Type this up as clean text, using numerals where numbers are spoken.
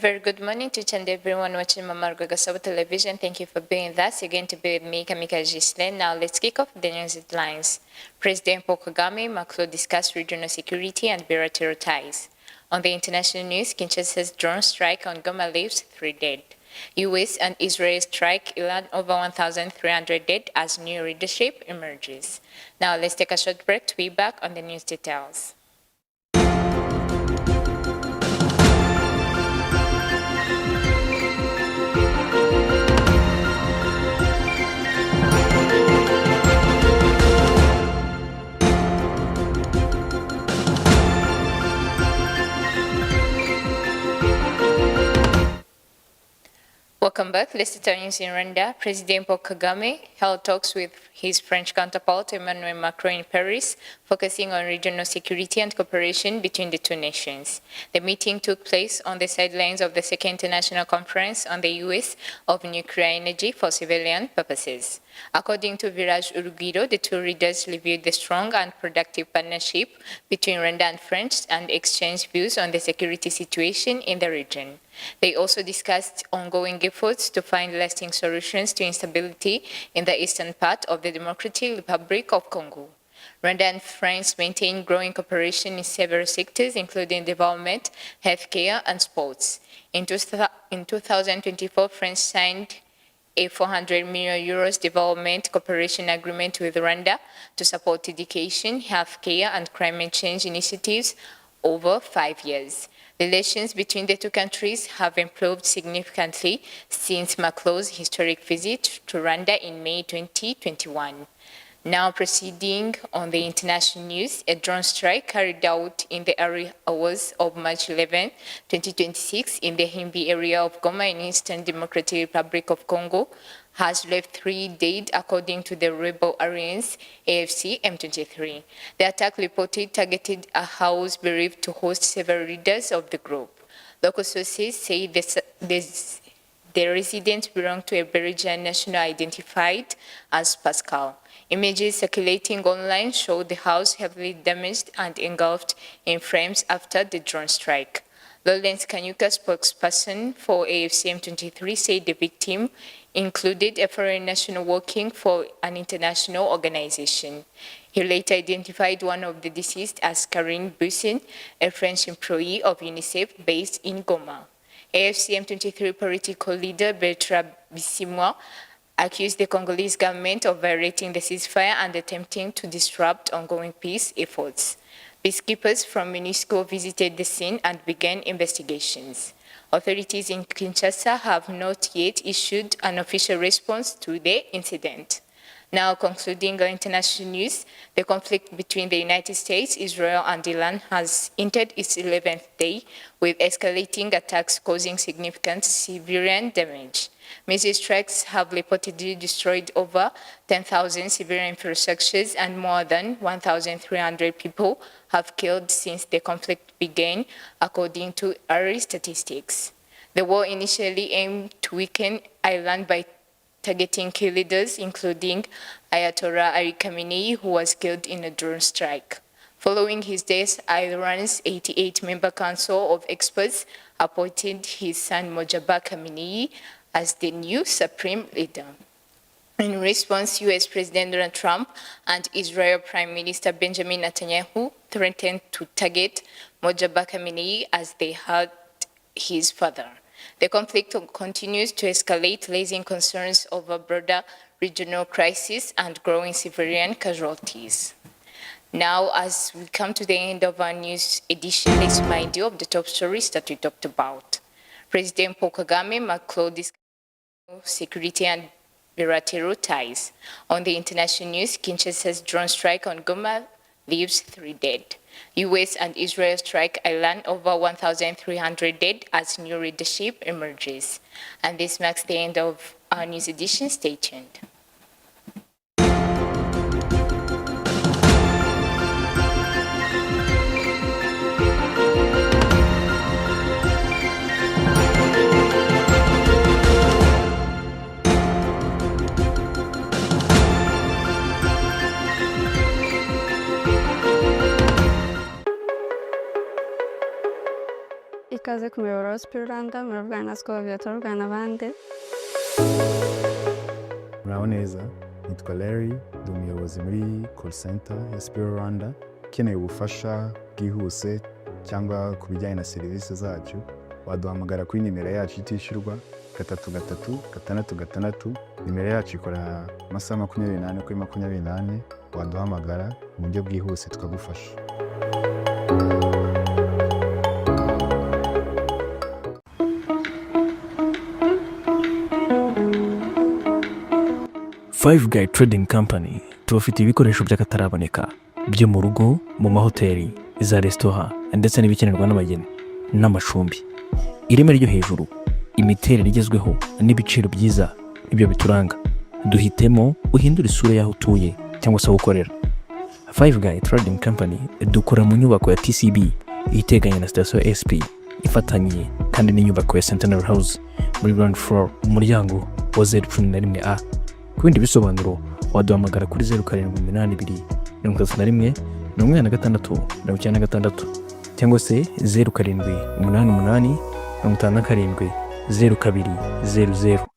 very good morning to each and everyone watching Mama Rwanda television. Thank you for being with us. You're going to be with me, Kamika Gislen. Now let's kick off the news headlines. President Paul Kagame, Macron discuss regional security and bilateral ties. On the international news, Kinshasa's drone strike on Goma leaves 3 dead. US and Israel strike Iran over 1,300 dead as new leadership emerges. Now let's take a short break to be back on the news details. Welcome back. Let's start news in Rwanda. President Paul Kagame held talks with his French counterpart Emmanuel Macron in Paris, focusing on regional security and cooperation between the two nations. The meeting took place on the sidelines of the Second International Conference on the use of nuclear energy for civilian purposes. According to Village Urugwiro, the two leaders reviewed the strong and productive partnership between Rwanda and France and exchanged views on the security situation in the region. They also discussed ongoing efforts to find lasting solutions to instability in the eastern part of the Democratic Republic of Congo. Rwanda and France maintain growing cooperation in several sectors, including development, healthcare, and sports. In 2024, France signed a €400 million development cooperation agreement with Rwanda to support education, healthcare, and climate change initiatives over 5 years. Relations between the two countries have improved significantly since Macron's historic visit to Rwanda in May 2021. Now proceeding on the international news, a drone strike carried out in the early hours of March 11, 2026 in the Himbi area of Goma in Eastern Democratic Republic of Congo has left 3 dead according to the rebel alliance AFC M23. The attack reported targeted a house believed to host several leaders of the group. Local sources say the residents belong to a Belgian national identified as Pascal. Images circulating online show the house heavily damaged and engulfed in flames after the drone strike. Lawrence Kanyuka, spokesperson for AFC M23, said the victim included a foreign national working for an international organization. He later identified one of the deceased as Karine Bussin, a French employee of UNICEF based in Goma. AFC M23 political leader Bertrand Bisimwa accused the Congolese government of violating the ceasefire and attempting to disrupt ongoing peace efforts. Peacekeepers from MONUSCO visited the scene and began investigations. Authorities in Kinshasa have not yet issued an official response to the incident. Now concluding our international news, the conflict between the United States, Israel, and Iran has entered its 11th day, with escalating attacks causing significant civilian damage. Missile strikes have reportedly destroyed over 10,000 civilian infrastructures and more than 1,300 people have killed since the conflict began, according to early statistics. The war initially aimed to weaken Iran by targeting key leaders, including Ayatollah Ali Khamenei, who was killed in a drone strike. Following his death, Iran's 88-member council of experts appointed his son Mojtaba Khamenei as the new supreme leader. In response, US President Donald Trump and Israel Prime Minister Benjamin Netanyahu threatened to target Mojtaba Khamenei as they had his father. The conflict continues to escalate, raising concerns over broader regional crisis and growing civilian casualties. Now, as we come to the end of our news edition, let's remind you of the top stories that we talked about. President Paul Kagame, Macron discussed security and bilateral ties. On the international news, Kinshasa's drone strike on Goma leaves 3 dead. US and Israel strike Iran over 1,300 dead as new leadership emerges. And this marks the end of our news edition. Stay tuned. ikaze ku muyoboro wa Sipiro Rwanda, muravugana na Scovia, turavugana n'abandi. Muraho neza, nitwa Larry, ndi umuyobozi muri call center ya Sipiro Rwanda. Ukeneye ubufasha bwihuse cyangwa ku bijyanye na serivisi zacu, waduhamagara kuri nimero yacu itishyurwa 33666. Nimero yacu ikora amasaha 24 kuri 24, waduhamagara mu buryo bwihuse tukagufasha. Five Guy Trading Company tubafite ibikoresho by'akataraboneka byo mu rugo, mu mahoteli, za restaurant ndetse n'ibikenerwa n'abageni n'amacumbi. Ireme ryo hejuru, imiterere igezweho n'ibiciro byiza, ibyo bituranga. Duhitemo uhindura isura y'aho utuye cyangwa se aho ukorera. Five Guy Trading Company dukora mu nyubako ya TCB iteganye na station SP, ifatanye kandi n'inyubako ya Centenary House muri ground floor, umuryango wa Z11A. Ku bindi bisobanuro waduhamagara kuri 0782 31 86 cyangwa se 0788 57 0200.